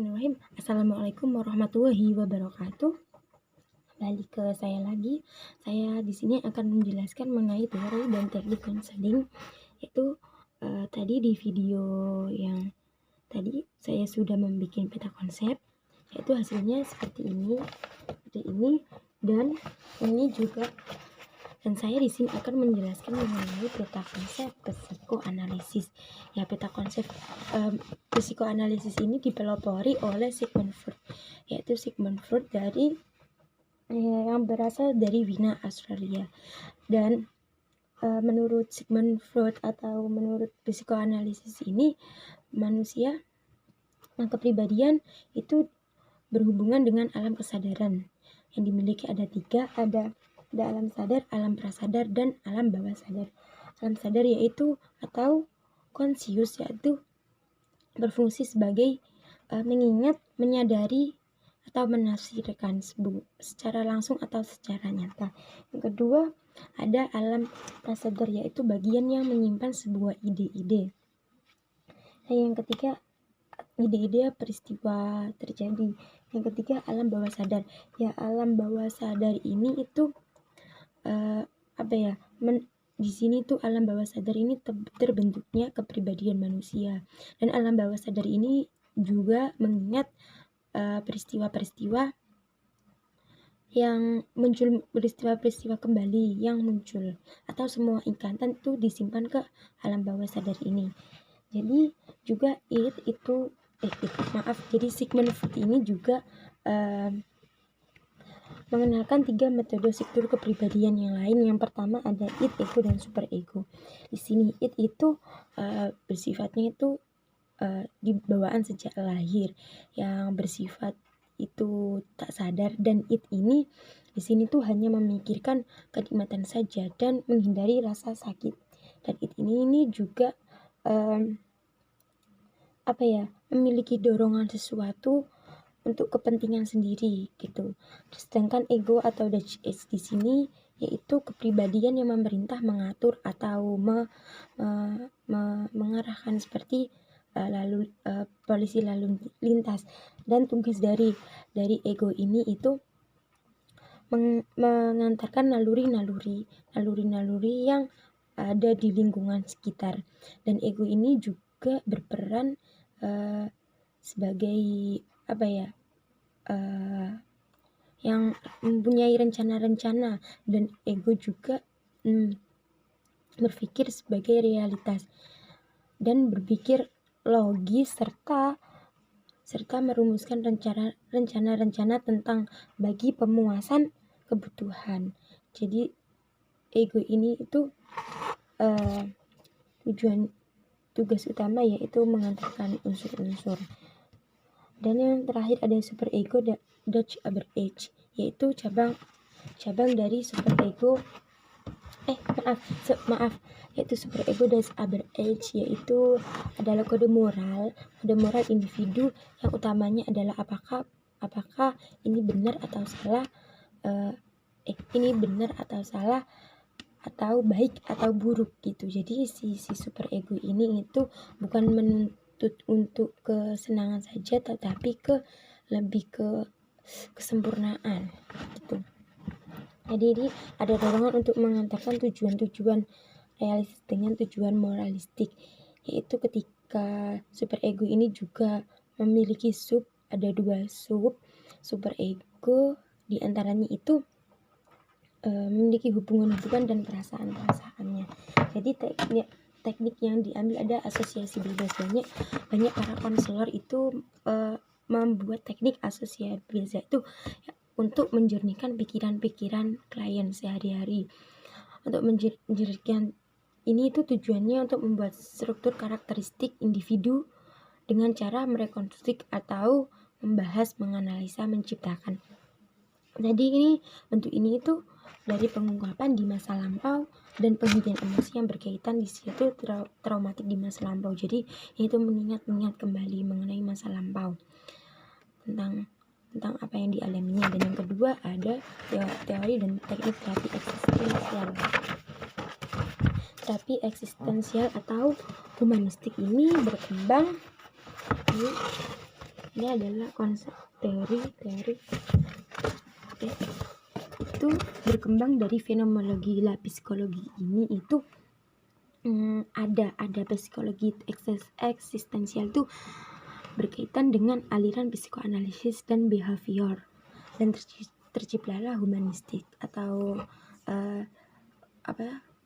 Bismillahirrahmanirrahim. Assalamualaikum warahmatullahi wabarakatuh. Balik ke saya lagi. Saya di sini akan menjelaskan mengenai teori dan teknik konseling. Yaitu tadi di video yang tadi saya sudah membuat peta konsep. Yaitu hasilnya seperti ini, dan ini juga. Dan saya di sini akan menjelaskan mengenai peta konsep psikoanalisis. Ya, peta konsep psikoanalisis ini dipelopori oleh Sigmund Freud, yaitu Sigmund Freud dari yang berasal dari Wina, Australia. Dan menurut Sigmund Freud atau menurut psikoanalisis ini, manusia kepribadian itu berhubungan dengan alam kesadaran yang dimiliki ada 3, ada alam sadar, alam prasadar, dan alam bawah sadar. Alam sadar yaitu atau konsius, yaitu berfungsi sebagai mengingat, menyadari, atau menafsirkan secara langsung atau secara nyata. Yang kedua, ada alam prasadar, yaitu bagian yang menyimpan sebuah ide-ide. Dan yang ketiga, ide-ide peristiwa terjadi. Yang ketiga, alam bawah sadar. Ya, alam bawah sadar ini itu di sini tuh alam bawah sadar ini terbentuknya kepribadian manusia, dan alam bawah sadar ini juga mengingat peristiwa-peristiwa yang muncul, peristiwa-peristiwa kembali yang muncul, atau semua ingatan itu disimpan ke alam bawah sadar ini. Jadi juga jadi Sigmund Freud ini juga mengenalkan 3 metode struktur kepribadian yang lain. Yang pertama ada id, ego, dan super ego. Di sini id itu bersifatnya itu di bawaan sejak lahir, yang bersifat itu tak sadar, dan id ini di sini tuh hanya memikirkan kenikmatan saja dan menghindari rasa sakit. Dan id ini juga memiliki dorongan sesuatu untuk kepentingan sendiri gitu. Sedangkan ego atau Dutch Age di sini yaitu kepribadian yang memerintah, mengatur, atau mengarahkan seperti polisi lalu lintas. Dan tugas dari ego ini itu mengantarkan naluri-naluri yang ada di lingkungan sekitar. Dan ego ini juga berperan sebagai yang mempunyai rencana-rencana, dan ego juga berpikir sebagai realitas dan berpikir logis serta merumuskan rencana-rencana tentang bagi pemuasan kebutuhan. Jadi ego ini itu tugas utama yaitu mengantarkan unsur-unsur. Dan yang terakhir ada super ego, Dutch Age, yaitu cabang dari super ego yaitu super ego Dutch Age, yaitu adalah kode moral individu yang utamanya adalah apakah ini benar atau salah, atau baik atau buruk gitu. Jadi si super ego ini itu bukan menuntut untuk kesenangan saja, tetapi lebih ke kesempurnaan gitu. Jadi ini ada dorongan untuk mengantarkan tujuan-tujuan realistis dengan tujuan moralistik, yaitu ketika super ego ini juga memiliki ada 2 super ego, diantaranya itu memiliki hubungan-hubungan dan perasaan-perasaannya. Jadi teknik yang diambil ada asosiasi bebas. Banyak para konselor itu membuat teknik asosiasi bebas itu untuk menjernihkan pikiran-pikiran klien sehari-hari. Untuk menjernihkan ini itu tujuannya untuk membuat struktur karakteristik individu dengan cara merekonstruksi atau membahas, menganalisa, menciptakan. Jadi bentuk ini itu dari pengungkapan di masa lampau dan penghentian emosi yang berkaitan di situ traumatik di masa lampau. Jadi itu mengingat kembali mengenai masa lampau tentang apa yang dialaminya. Dan yang kedua ada teori dan teknik terapi eksistensial. Terapi eksistensial atau humanistik ini berkembang Ini adalah konsep teori itu berkembang dari fenomenologi. Psikologi ini itu ada psikologi eksistensial itu berkaitan dengan aliran psikoanalisis dan behavior, dan terciptalah humanistik atau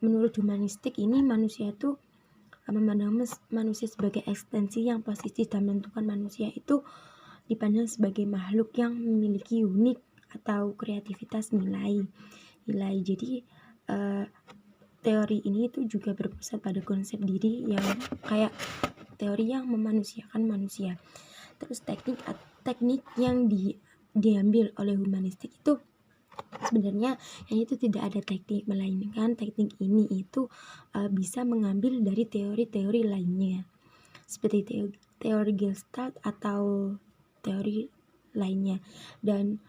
menurut humanistik ini manusia itu memandang manusia sebagai ekstensi yang positif dan menentukan manusia itu dipandang sebagai makhluk yang memiliki unik atau kreativitas nilai. Jadi teori ini itu juga berpusat pada konsep diri yang kayak teori yang memanusiakan manusia. Terus teknik yang diambil oleh humanistik itu sebenarnya yang itu tidak ada teknik, melainkan teknik ini itu bisa mengambil dari teori-teori lainnya seperti teori Gestalt atau teori lainnya, dan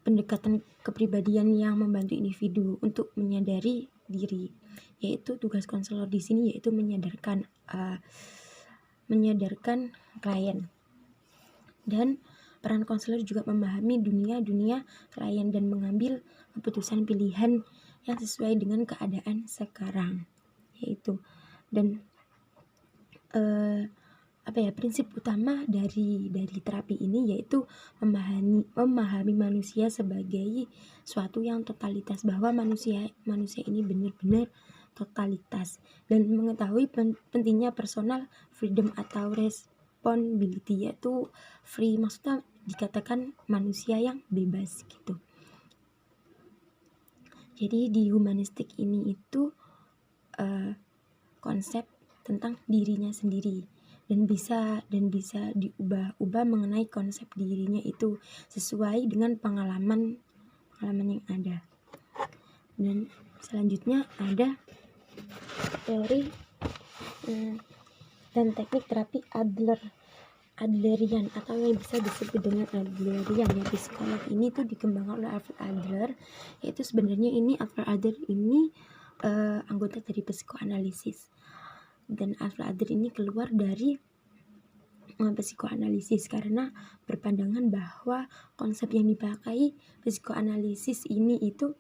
pendekatan kepribadian yang membantu individu untuk menyadari diri, yaitu tugas konselor di sini yaitu menyadarkan klien. Dan peran konselor juga memahami dunia klien dan mengambil keputusan pilihan yang sesuai dengan keadaan sekarang, yaitu. Dan prinsip utama dari terapi ini yaitu memahami manusia sebagai suatu yang totalitas, bahwa manusia ini benar-benar totalitas, dan mengetahui pentingnya personal freedom atau responsibility, yaitu free maksudnya dikatakan manusia yang bebas gitu. Jadi di humanistik ini itu konsep tentang dirinya sendiri, dan bisa diubah-ubah mengenai konsep dirinya itu sesuai dengan pengalaman yang ada. Dan selanjutnya ada teori dan teknik terapi Adlerian atau yang bisa disebut dengan Adlerian. Ya, psikolog ini tuh dikembangkan oleh Alfred Adler, yaitu sebenarnya ini Alfred Adler ini anggota dari psikoanalisis, dan Alfred Adler ini keluar dari psikoanalisis karena berpandangan bahwa konsep yang dipakai psikoanalisis ini itu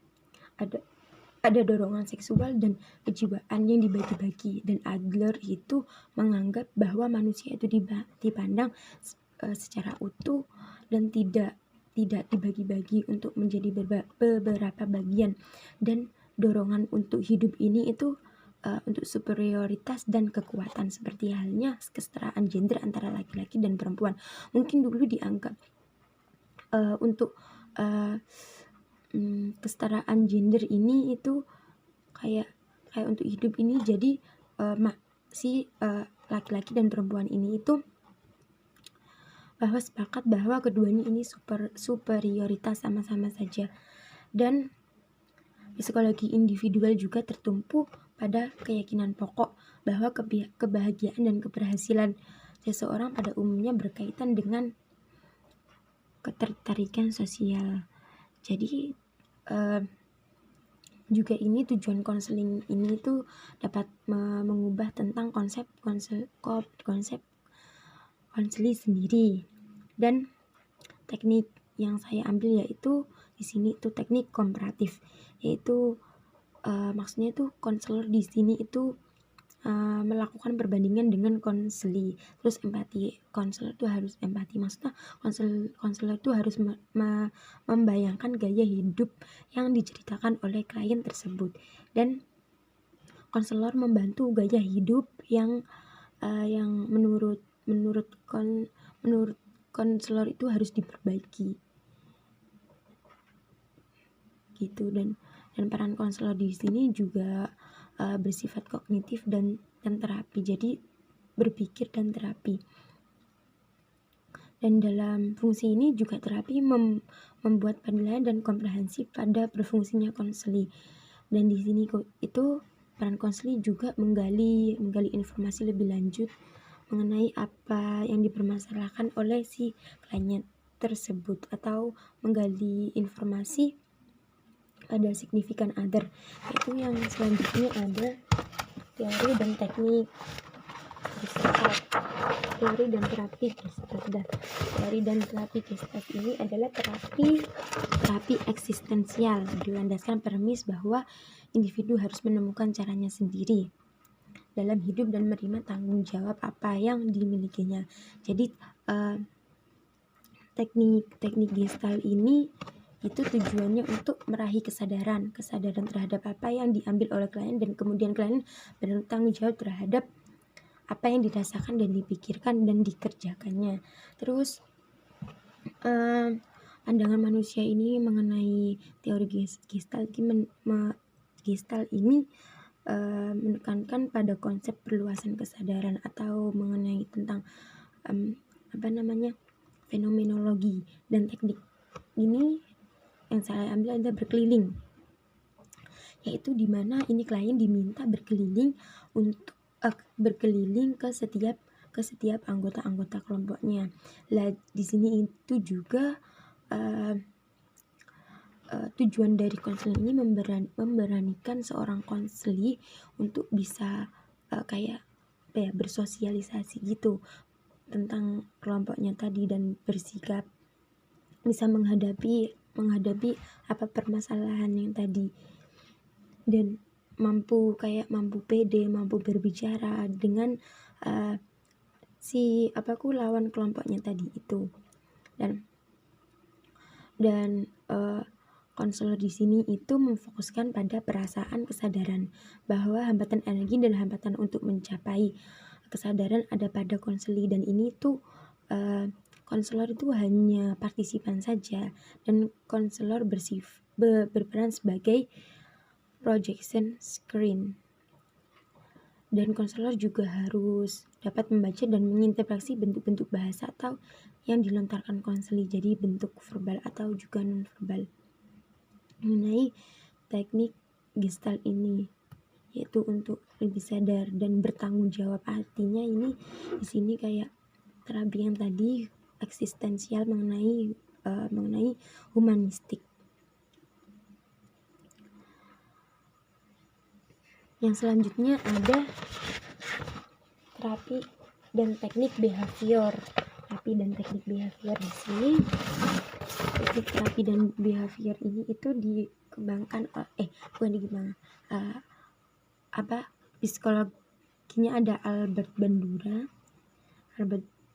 ada dorongan seksual dan kejiwaan yang dibagi-bagi, dan Adler itu menganggap bahwa manusia itu dipandang secara utuh dan tidak dibagi-bagi untuk menjadi beberapa bagian, dan dorongan untuk hidup ini itu untuk superioritas dan kekuatan, seperti halnya kesetaraan gender antara laki-laki dan perempuan. Mungkin dulu dianggap untuk kesetaraan gender ini itu kayak untuk hidup ini, jadi laki-laki dan perempuan ini itu bahwa sepakat bahwa keduanya ini superioritas, sama-sama saja. Dan psikologi individual juga tertumpu pada keyakinan pokok bahwa kebahagiaan dan keberhasilan seseorang pada umumnya berkaitan dengan ketertarikan sosial. Jadi juga ini tujuan konseling ini tuh dapat mengubah tentang konsep konseli sendiri. Dan teknik yang saya ambil yaitu di sini itu teknik komparatif, yaitu maksudnya itu konselor di sini itu melakukan perbandingan dengan konseli. Terus empati, konselor itu harus empati, maksudnya konselor itu harus membayangkan gaya hidup yang diceritakan oleh klien tersebut, dan konselor membantu gaya hidup yang menurut konselor itu harus diperbaiki gitu. Dan peran konselor di sini juga bersifat kognitif dan terapi, jadi berpikir dan terapi. Dan dalam fungsi ini juga terapi membuat penilaian dan komprehensif pada berfungsinya konseli. Dan di sini itu peran konseli juga menggali informasi lebih lanjut mengenai apa yang dipermasalahkan oleh si klien tersebut, atau menggali informasi pada significant other. Yaitu yang selanjutnya ada teori dan teknik Gestalt. Teori dan terapi Gestalt. Teori dan terapi Gestalt ini adalah terapi eksistensial berlandaskan premis bahwa individu harus menemukan caranya sendiri dalam hidup dan menerima tanggung jawab apa yang dimilikinya. Jadi teknik Gestalt ini itu tujuannya untuk meraih kesadaran terhadap apa yang diambil oleh klien, dan kemudian klien bertanggung jawab terhadap apa yang dirasakan dan dipikirkan dan dikerjakannya. Terus pandangan manusia ini mengenai teori Gestalt ini menekankan pada konsep perluasan kesadaran atau mengenai tentang fenomenologi, dan teknik ini yang saya ambil adalah berkeliling, yaitu dimana ini klien diminta berkeliling untuk berkeliling ke setiap anggota kelompoknya. Lah di sini itu juga tujuan dari konseling ini memberanikan seorang konseli untuk bisa bersosialisasi gitu tentang kelompoknya tadi, dan bersikap bisa menghadapi apa permasalahan yang tadi, dan mampu pede, mampu berbicara dengan lawan kelompoknya tadi itu. Dan konselor di sini itu memfokuskan pada perasaan kesadaran bahwa hambatan energi dan hambatan untuk mencapai kesadaran ada pada konseli, dan ini tuh konselor itu hanya partisipan saja, dan konselor berperan sebagai projection screen, dan konselor juga harus dapat membaca dan menginterpretasi bentuk-bentuk bahasa atau yang dilontarkan konseli, jadi bentuk verbal atau juga non verbal mengenai teknik Gestalt ini, yaitu untuk lebih sadar dan bertanggung jawab. Artinya ini di sini kayak terapi yang tadi eksistensial mengenai humanistik. Yang selanjutnya ada terapi dan teknik behavior. Terapi dan teknik behavior di sini, teknik terapi dan behavior ini itu dikembangkan psikologinya ada Albert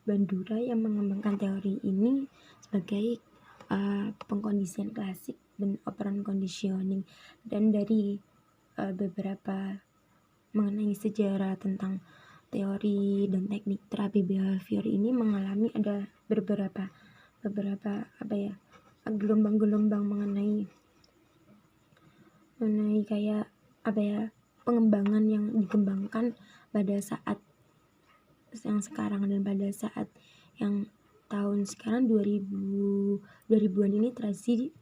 Bandura yang mengembangkan teori ini sebagai pengkondisian klasik dan operant conditioning, dan dari beberapa mengenai sejarah tentang teori dan teknik terapi behavior ini mengalami ada beberapa gelombang-gelombang mengenai pengembangan yang dikembangkan pada saat yang sekarang, dan pada saat yang tahun sekarang 2000-an ini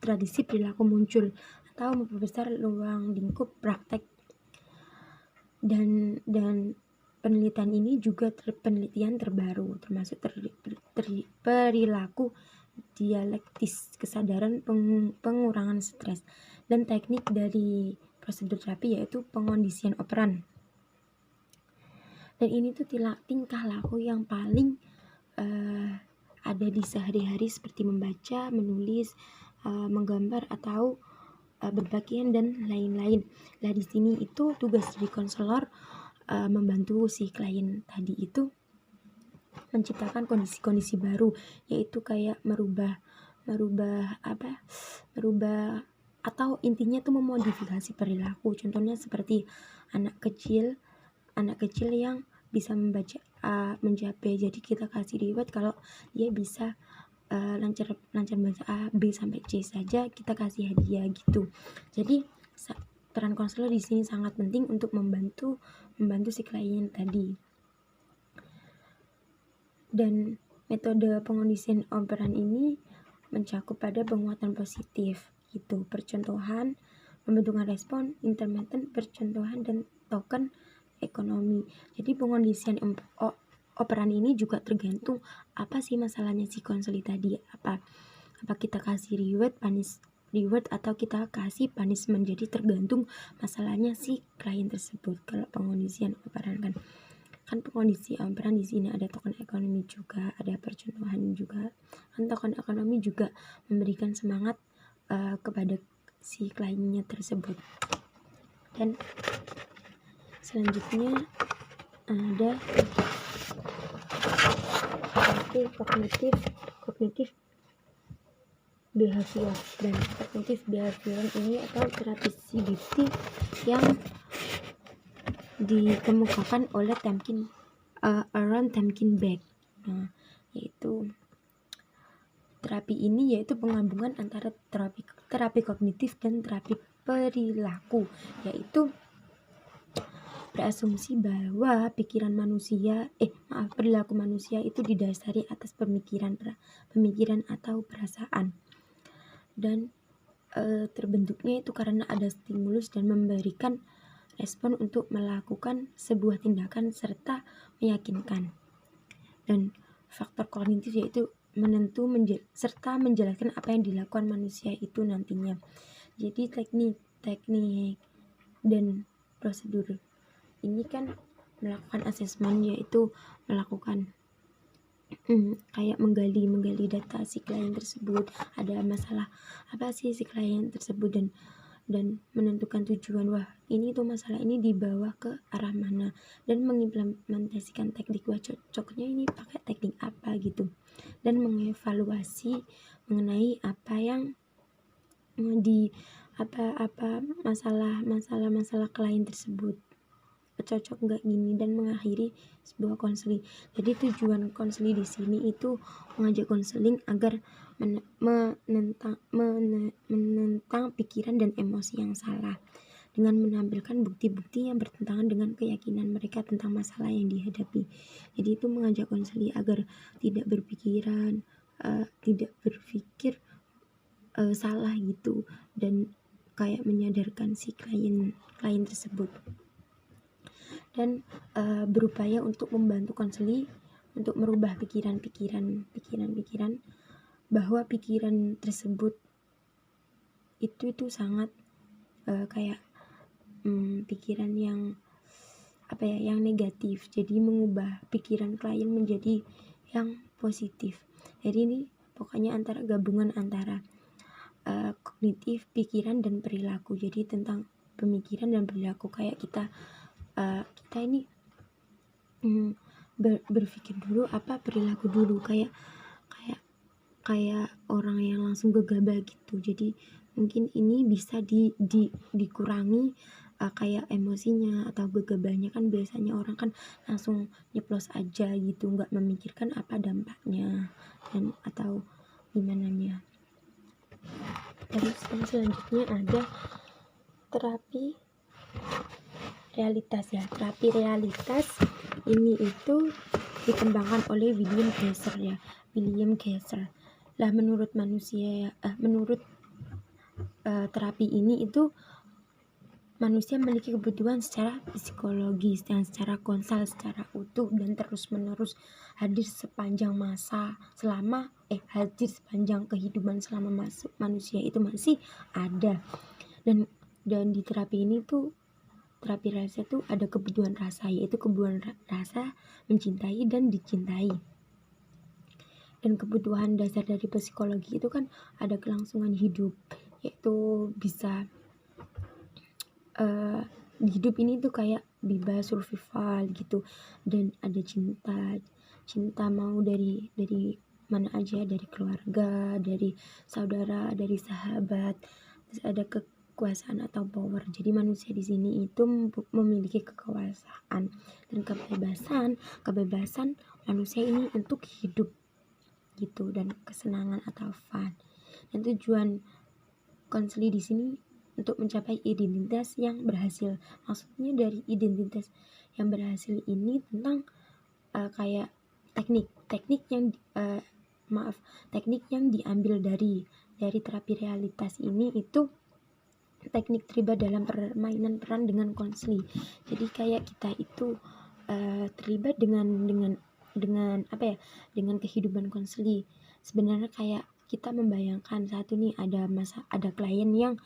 tradisi perilaku muncul atau memperbesar ruang lingkup praktek, dan penelitian ini juga penelitian terbaru termasuk perilaku dialektis, kesadaran, pengurangan stres, dan teknik dari prosedur terapi yaitu pengkondisian operan. Dan ini tuh tingkah laku yang paling ada di sehari-hari seperti membaca, menulis, menggambar atau berpakaian dan lain-lain. Nah di sini itu tugas dari konselor membantu si klien tadi itu menciptakan kondisi-kondisi baru, yaitu kayak merubah atau intinya tuh memodifikasi perilaku. Contohnya seperti anak kecil yang bisa membaca A mencapai, jadi kita kasih reward kalau dia bisa lancar baca A, B sampai C saja, kita kasih hadiah gitu. Jadi peran konselor di sini sangat penting untuk membantu si klien tadi. Dan metode pengkondisian operan ini mencakup pada penguatan positif gitu, percontohan, pembentukan respon, intermittent, percontohan, dan token ekonomi. Jadi pengkondisian operan ini juga tergantung apa sih masalahnya si konseli tadi, apa kita kasih reward atau kita kasih punishment, jadi tergantung masalahnya si klien tersebut kalau pengkondisian operan kan. kan pengkondisi peran di sini ada token ekonomi juga, ada percontohan juga. Kan token ekonomi juga memberikan semangat kepada si kliennya tersebut. Dan selanjutnya ada kognitif behavior. Dan kognitif behavior ini atau terapi CBT yang dikemukakan oleh Aaron Temkin-Beck. Nah, yaitu terapi ini yaitu penggabungan antara terapi kognitif dan terapi perilaku, yaitu berasumsi bahwa perilaku manusia itu didasari atas pemikiran atau perasaan, dan terbentuknya itu karena ada stimulus dan memberikan respon untuk melakukan sebuah tindakan serta meyakinkan. Dan faktor kognitif yaitu menentu serta menjelaskan apa yang dilakukan manusia itu nantinya. Jadi teknik dan prosedur ini kan melakukan asesmen, yaitu melakukan kayak menggali data si klien tersebut, ada masalah apa sih si klien tersebut, dan menentukan tujuan, wah ini tuh masalah ini dibawa ke arah mana, dan mengimplementasikan teknik, wah cocoknya ini pakai teknik apa gitu, dan mengevaluasi mengenai apa yang masalah klien tersebut cocok nggak gini, dan mengakhiri sebuah konseling. Jadi tujuan konseling di sini itu mengajak konseling agar menentang pikiran dan emosi yang salah dengan menampilkan bukti-bukti yang bertentangan dengan keyakinan mereka tentang masalah yang dihadapi. Jadi itu mengajak konseling agar tidak berpikir salah gitu, dan kayak menyadarkan si klien tersebut, dan berupaya untuk membantu konseling untuk merubah pikiran bahwa pikiran tersebut itu sangat pikiran yang yang negatif. Jadi mengubah pikiran klien menjadi yang positif. Jadi ini pokoknya gabungan antara kognitif, pikiran, dan perilaku. Jadi tentang pemikiran dan perilaku, kayak kita ini berpikir dulu apa perilaku dulu, kayak orang yang langsung gegabah gitu. Jadi mungkin ini bisa dikurangi kayak emosinya atau gegabahnya, kan biasanya orang kan langsung nyeplos aja gitu, nggak memikirkan apa dampaknya dan atau gimana nya. Terus yang selanjutnya ada terapi realitas ya. Terapi realitas ini itu dikembangkan oleh William Geiser. Lah menurut terapi ini itu manusia memiliki kebutuhan secara psikologis dan secara konsal secara utuh dan terus-menerus hadir sepanjang kehidupan selama manusia itu masih ada. Dan di terapi ini tuh, terapi rasa itu ada kebutuhan rasa, yaitu kebutuhan rasa mencintai dan dicintai. Dan kebutuhan dasar dari psikologi itu kan ada kelangsungan hidup, yaitu bisa di hidup ini tuh kayak bebas survival gitu, dan ada cinta mau dari mana aja, dari keluarga, dari saudara, dari sahabat, terus ada kekuasaan atau power. Jadi manusia di sini itu memiliki kekuasaan dan kebebasan manusia ini untuk hidup gitu, dan kesenangan atau fun. Dan tujuan konseling di sini untuk mencapai identitas yang berhasil. Maksudnya dari identitas yang berhasil ini tentang kayak teknik yang diambil dari terapi realitas ini itu teknik terlibat dalam permainan peran dengan konseling. Jadi kayak kita itu terlibat dengan kehidupan konseling. Sebenarnya kayak kita membayangkan satu nih, ada klien yang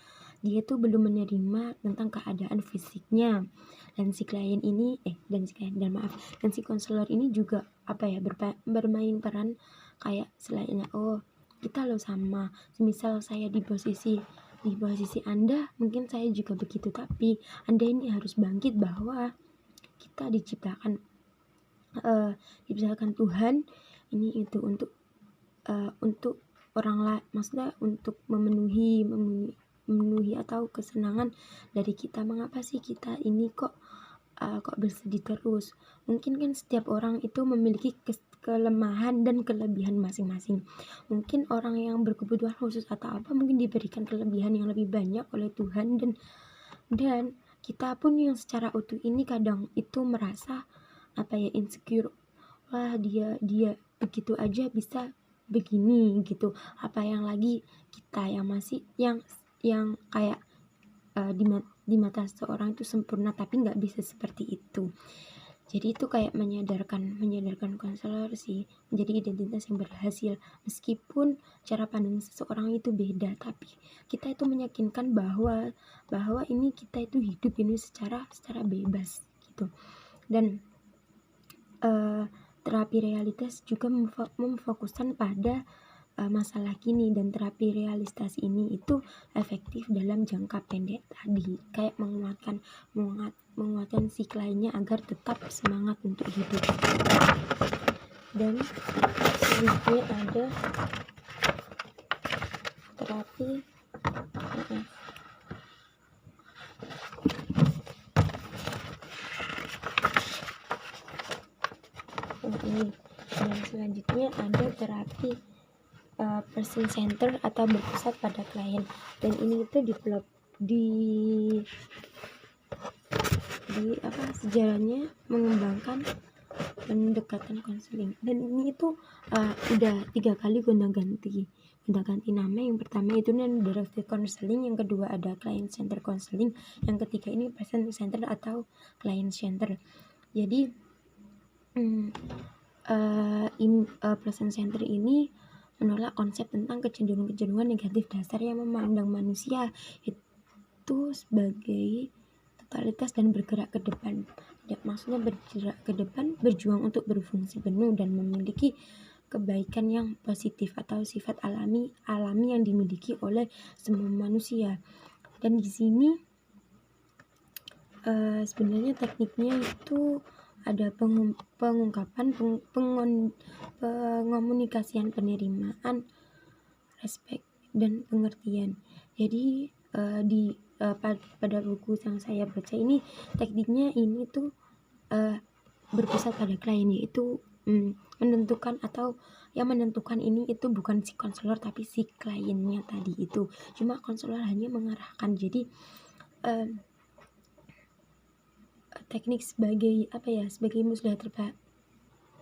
dia tuh belum menerima tentang keadaan fisiknya, dan si klien ini dan si konselor ini juga bermain peran kayak selainnya, oh kita lo sama, misal saya di posisi Anda, mungkin saya juga begitu, tapi Anda ini harus bangkit bahwa kita diciptakan Tuhan ini itu untuk orang lain, maksudnya untuk memenuhi atau kesenangan dari kita. Mengapa sih kita ini kok bersedih terus? Mungkin kan setiap orang itu memiliki kelemahan dan kelebihan masing-masing. Mungkin orang yang berkebutuhan khusus atau apa mungkin diberikan kelebihan yang lebih banyak oleh Tuhan, dan kita pun yang secara utuh ini kadang itu merasa insecure. Wah, dia begitu aja bisa begini gitu, apa yang lagi kita yang masih yang kayak di mata seseorang itu sempurna tapi nggak bisa seperti itu. Jadi itu kayak menyadarkan konselor sih menjadi identitas yang berhasil, meskipun cara pandang seseorang itu beda, tapi kita itu meyakinkan bahwa ini kita itu hidup ini secara bebas gitu. Dan terapi realitas juga memfokuskan pada masalah kini, dan terapi realitas ini itu efektif dalam jangka pendek tadi, kayak menguatkan si kliennya agar tetap semangat untuk hidup. Dan selanjutnya ada terapi dan selanjutnya ada terapi person center atau berpusat pada klien, dan ini itu sejarahnya mengembangkan pendekatan konseling, dan ini itu udah 3 kali gonta-ganti nama. Yang pertama itu directed counseling, yang kedua ada client center counseling, yang ketiga ini person center atau client center. Jadi person center ini menolak konsep tentang kecenderungan negatif dasar yang memandang manusia itu sebagai totalitas dan bergerak ke depan. Maksudnya bergerak ke depan, berjuang untuk berfungsi penuh dan memiliki kebaikan yang positif atau sifat alami yang dimiliki oleh semua manusia. Dan di sini sebenarnya tekniknya itu ada pengungkapan, pengomunikasian, penerimaan, respek, dan pengertian. Jadi pada buku yang saya baca ini, tekniknya ini tuh berpusat pada klien, yaitu menentukan, atau yang menentukan ini itu bukan si konselor tapi si kliennya tadi itu. Cuma konselor hanya mengarahkan. Jadi teknik sebagai muslihat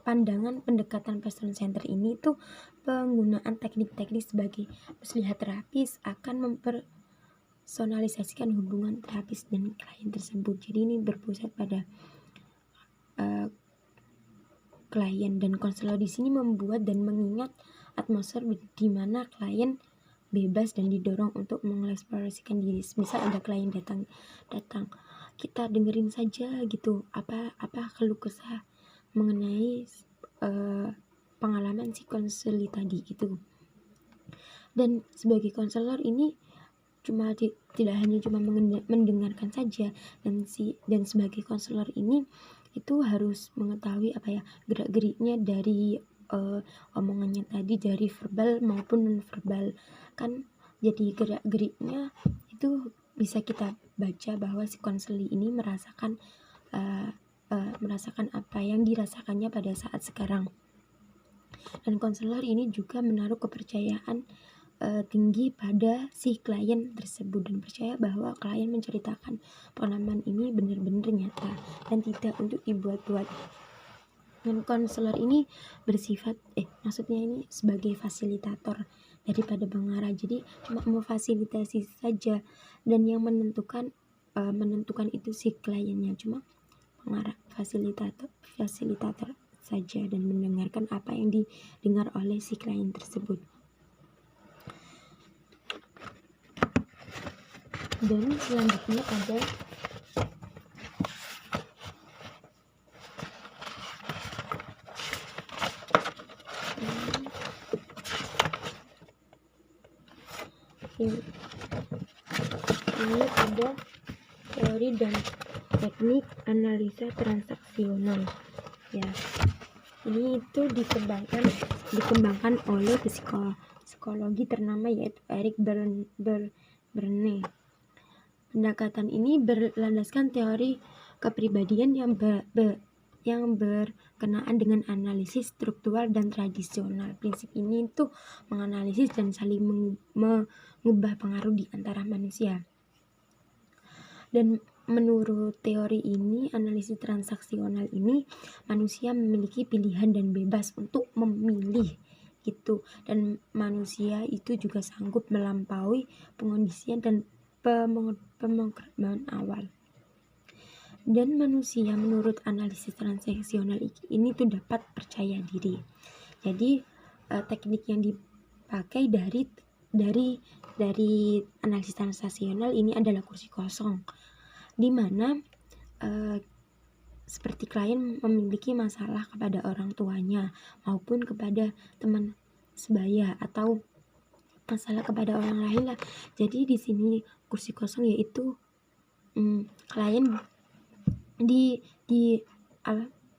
pandangan pendekatan person center ini tuh penggunaan teknik-teknik sebagai muslihat terapis akan mempersonalisasikan hubungan terapis dan klien tersebut. Jadi ini berpusat pada klien, dan konselor di sini membuat dan mengingat atmosfer di mana klien bebas dan didorong untuk mengeksplorasikan diri. Misal ada klien datang, kita dengerin saja gitu apa keluh kesah mengenai pengalaman si konseli tadi gitu. Dan sebagai konselor ini tidak hanya cuma mendengarkan saja, dan sebagai konselor ini itu harus mengetahui gerak-geriknya dari omongannya tadi, dari verbal maupun non verbal kan. Jadi gerak-geriknya itu bisa kita baca bahwa si konseli ini merasakan apa yang dirasakannya pada saat sekarang. Dan konselor ini juga menaruh kepercayaan tinggi pada si klien tersebut, dan percaya bahwa klien menceritakan pengalaman ini benar-benar nyata dan tidak untuk dibuat-buat. Dan konselor ini bersifat maksudnya ini sebagai fasilitator daripada pengarah, jadi cuma memfasilitasi saja, dan yang menentukan itu si kliennya, cuma pengarah, fasilitator saja, dan mendengarkan apa yang didengar oleh si klien tersebut. Dan selanjutnya ada ini ada teori dan teknik analisa transaksional. Ya, ini itu dikembangkan oleh psikologi ternama yaitu Eric Berne. Pendekatan ini berlandaskan teori kepribadian yang berkenaan dengan analisis struktural dan tradisional. Prinsip ini itu menganalisis dan saling mengubah pengaruh di antara manusia. Dan menurut teori ini, analisis transaksional ini, manusia memiliki pilihan dan bebas untuk memilih gitu, dan manusia itu juga sanggup melampaui pengondisian dan pemrograman awal. Dan manusia menurut analisis transaksional ini tuh dapat percaya diri. Jadi teknik yang dipakai dari analisis transaksional ini adalah kursi kosong, di mana seperti klien memiliki masalah kepada orang tuanya maupun kepada teman sebaya atau masalah kepada orang lain lah. Jadi di sini kursi kosong yaitu klien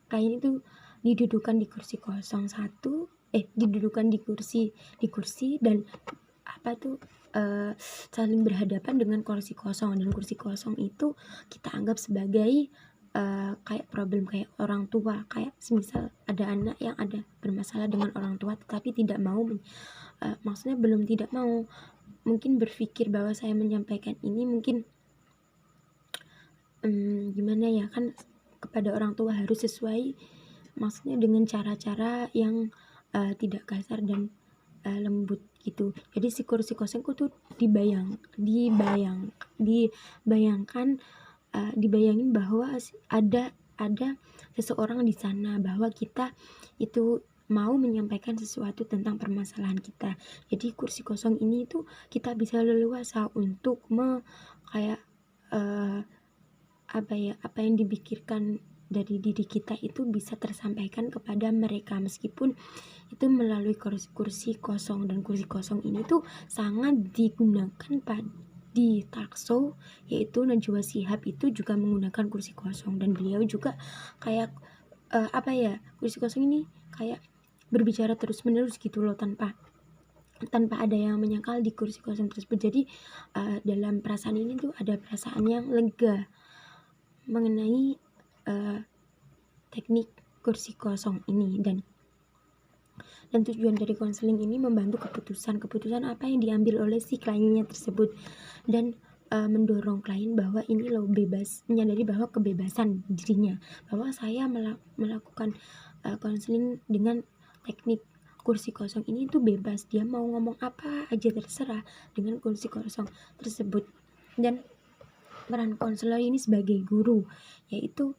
klien itu didudukan di kursi kosong didudukan di kursi dan saling berhadapan dengan kursi kosong, dan kursi kosong itu kita anggap sebagai kayak problem kayak orang tua, kayak semisal ada anak yang ada bermasalah dengan orang tua tetapi tidak mau maksudnya belum tidak mau, mungkin berpikir bahwa saya menyampaikan ini mungkin gimana ya, kan kepada orang tua harus sesuai, maksudnya dengan cara-cara yang tidak kasar dan lembut gitu. Jadi si kursi kosongku tuh dibayangin bahwa ada seseorang di sana, bahwa kita itu mau menyampaikan sesuatu tentang permasalahan kita. Jadi kursi kosong ini tuh kita bisa leluasa untuk apa yang dipikirkan dari diri kita itu bisa tersampaikan kepada mereka, meskipun itu melalui kursi kosong. Dan kursi kosong ini tuh sangat digunakan di talk show, yaitu Najwa Shihab itu juga menggunakan kursi kosong, dan beliau juga kayak kursi kosong ini kayak berbicara terus menerus gitu loh, tanpa ada yang menyangkal di kursi kosong tersebut. Jadi dalam perasaan ini tuh ada perasaan yang lega mengenai teknik kursi kosong ini. Dan tujuan dari konseling ini membantu keputusan apa yang diambil oleh si kliennya tersebut, dan mendorong klien bahwa ini loh bebas, menyadari bahwa kebebasan dirinya, bahwa saya melakukan konseling dengan teknik kursi kosong ini itu bebas, dia mau ngomong apa aja terserah dengan kursi kosong tersebut. Dan peran konselor ini sebagai guru yaitu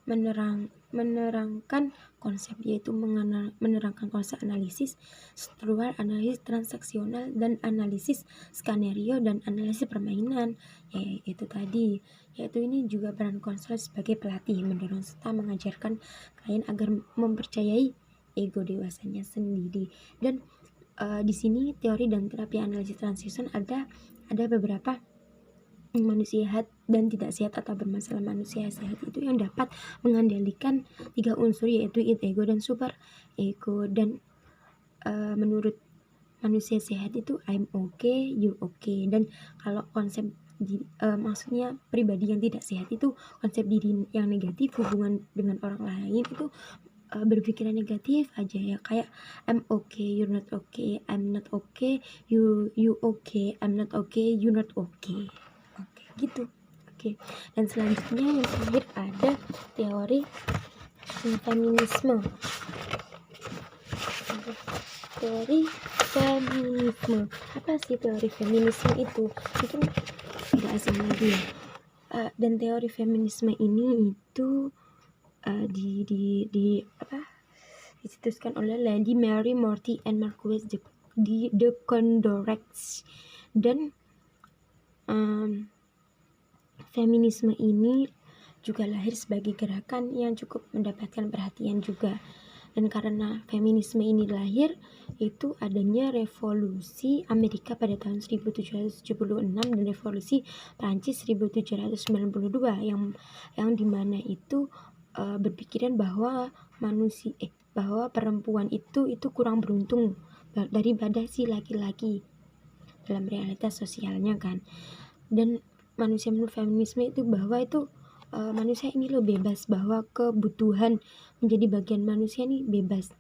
menerangkan konsep, yaitu menerangkan konsep analisis struktural, analisis transaksional, dan analisis skenario, dan analisis permainan. Yaitu ini juga peran konselor sebagai pelatih, mendorong serta mengajarkan klien agar mempercayai ego dewasanya sendiri. Dan di sini teori dan terapi analisis transaksional ada beberapa manusia sehat dan tidak sehat atau bermasalah. Manusia sehat itu yang dapat mengendalikan 3 unsur, yaitu ego dan super ego. Dan menurut manusia sehat itu I'm okay, you okay. Dan kalau konsep maksudnya pribadi yang tidak sehat itu konsep diri yang negatif, hubungan dengan orang lain itu berpikiran negatif aja ya, kayak I'm okay, you're not okay, I'm not okay, you okay, I'm not okay, you're not okay. Gitu. Oke. Dan selanjutnya yang terakhir ada teori feminisme. Teori feminisme. Apa sih teori feminisme itu? Itu tidak asing lagi ya. Dan teori feminisme ini itu dicetuskan oleh Lady Mary Morty and Marquez de Condorcet. Dan feminisme ini juga lahir sebagai gerakan yang cukup mendapatkan perhatian juga. Dan karena feminisme ini lahir, itu adanya revolusi Amerika pada tahun 1776 dan revolusi Prancis 1792 yang dimana itu berpikiran bahwa bahwa perempuan itu kurang beruntung daripada si laki-laki dalam realitas sosialnya kan. Dan manusia menurut feminisme itu bahwa itu manusia ini loh bebas, bahwa kebutuhan menjadi bagian manusia ini bebas,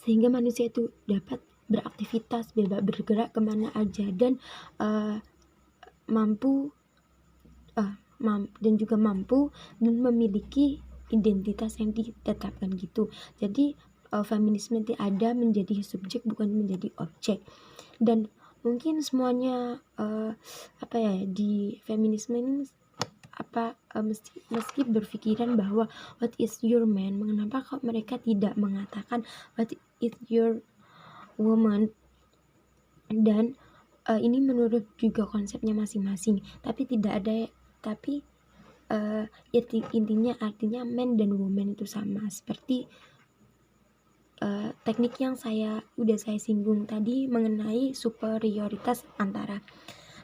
sehingga manusia itu dapat beraktivitas, bebas bergerak kemana aja, dan mampu dan memiliki identitas yang ditetapkan gitu. Jadi feminisme itu ada menjadi subjek, bukan menjadi objek. Dan mungkin semuanya di feminisme ini meski berpikiran bahwa what is your man, mengapa kok mereka tidak mengatakan what is your woman, dan ini menurut juga konsepnya masing-masing, tapi intinya artinya man dan woman itu sama, seperti teknik yang saya singgung tadi mengenai superioritas antara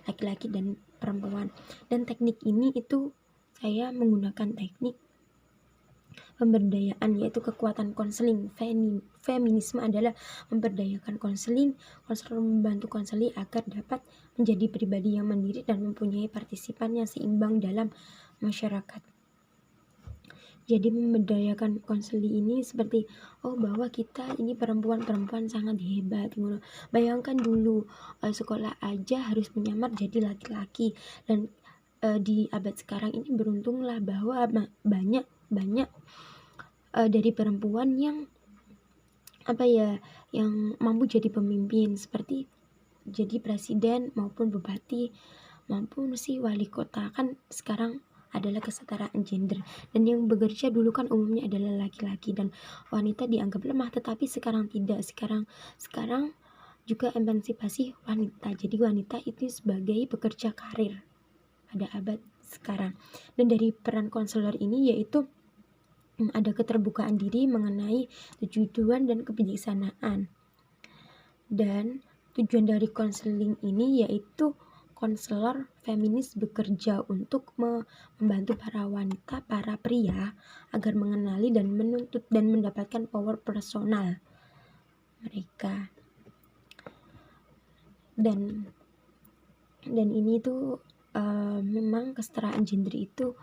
laki-laki dan perempuan. Dan teknik ini itu saya menggunakan teknik pemberdayaan, yaitu kekuatan konseling. Feminisme adalah memberdayakan konseling. Konselor membantu konseli agar dapat menjadi pribadi yang mandiri dan mempunyai partisipan yang seimbang dalam masyarakat. Jadi memberdayakan konseli ini seperti bahwa kita ini perempuan sangat hebat. Bayangkan dulu sekolah aja harus menyamar jadi laki-laki, dan di abad sekarang ini beruntunglah bahwa banyak dari perempuan yang mampu jadi pemimpin, seperti jadi presiden maupun bupati maupun si wali kota. Kan sekarang adalah kesetaraan gender, dan yang bekerja dulu kan umumnya adalah laki-laki dan wanita dianggap lemah, tetapi sekarang tidak. Sekarang juga emansipasi wanita, jadi wanita itu sebagai pekerja karir pada abad sekarang. Dan dari peran konselor ini yaitu ada keterbukaan diri mengenai tujuan dan kebijaksanaan. Dan tujuan dari konseling ini yaitu konselor feminis bekerja untuk membantu para pria agar mengenali dan menuntut dan mendapatkan power personal mereka. Dan ini tuh memang kesetaraan gender itu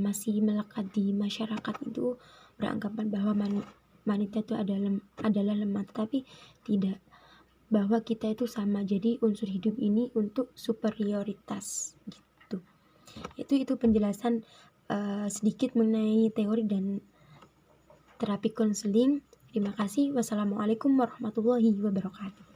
masih melekat di masyarakat. Itu beranggapan bahwa wanita itu adalah lemah, tapi tidak, bahwa kita itu sama. Jadi unsur hidup ini untuk superioritas gitu. Itu penjelasan sedikit mengenai teori dan terapi konseling. Terima kasih. Wassalamualaikum warahmatullahi wabarakatuh.